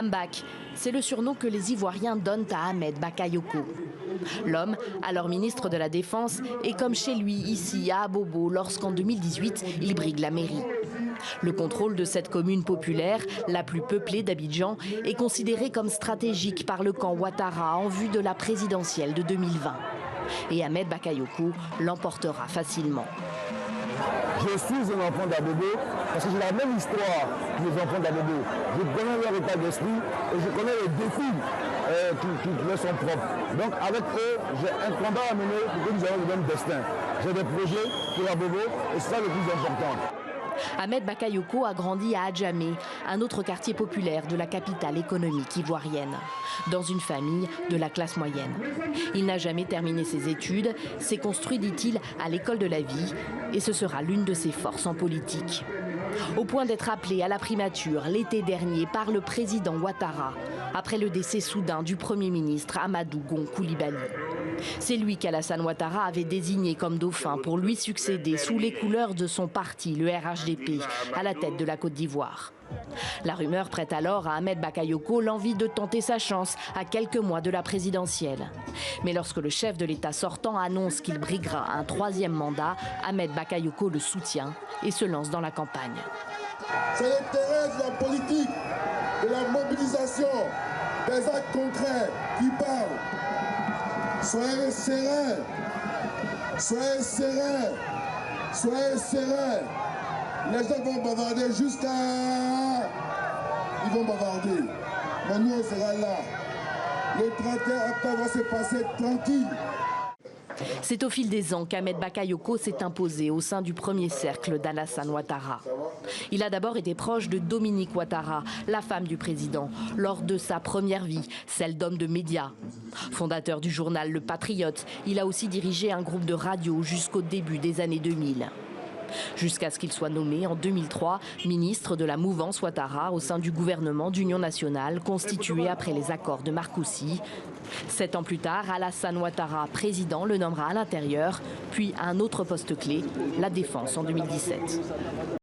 Mbak, c'est le surnom que les Ivoiriens donnent à Ahmed Bakayoko. L'homme, alors ministre de la Défense, est comme chez lui ici à Abobo lorsqu'en 2018, il brigue la mairie. Le contrôle de cette commune populaire, la plus peuplée d'Abidjan, est considéré comme stratégique par le camp Ouattara en vue de la présidentielle de 2020. Et Ahmed Bakayoko l'emportera facilement. Je suis un enfant d'Abobo parce que j'ai la même histoire que les enfants d'Abobo. Je connais leur état d'esprit et je connais les défis qui leur sont propres. Donc avec eux, j'ai un combat à mener pour que nous ayons le même destin. J'ai des projets pour Abobo et c'est ça le plus important. Ahmed Bakayoko a grandi à Adjamé, un autre quartier populaire de la capitale économique ivoirienne, dans une famille de la classe moyenne. Il n'a jamais terminé ses études, s'est construit, dit-il, à l'école de la vie, et ce sera l'une de ses forces en politique. Au point d'être appelé à la primature l'été dernier par le président Ouattara, après le décès soudain du Premier ministre Amadou Gon Coulibaly. C'est lui qu'Alassane Ouattara avait désigné comme dauphin pour lui succéder sous les couleurs de son parti, le RHDP, à la tête de la Côte d'Ivoire. La rumeur prête alors à Ahmed Bakayoko l'envie de tenter sa chance à quelques mois de la présidentielle. Mais lorsque le chef de l'État sortant annonce qu'il briguera un troisième mandat, Ahmed Bakayoko le soutient et se lance dans la campagne. C'est l'intérêt de la politique, de la mobilisation, des actes concrets qui parlent. Soyez sereins, soyez sereins, soyez sereins. Les gens vont bavarder jusqu'à... Ils vont bavarder. Mais nous, on sera là. Le 31 octobre va se passer tranquille. C'est au fil des ans qu'Ahmed Bakayoko s'est imposé au sein du premier cercle d'Alassane Ouattara. Il a d'abord été proche de Dominique Ouattara, la femme du président, lors de sa première vie, celle d'homme de médias. Fondateur du journal Le Patriote, il a aussi dirigé un groupe de radio jusqu'au début des années 2000. Jusqu'à ce qu'il soit nommé en 2003 ministre de la mouvance Ouattara au sein du gouvernement d'union nationale constitué après les accords de Marcoussis. 7 ans plus tard, Alassane Ouattara, président, le nommera à l'intérieur, puis à un autre poste clé, la défense en 2017.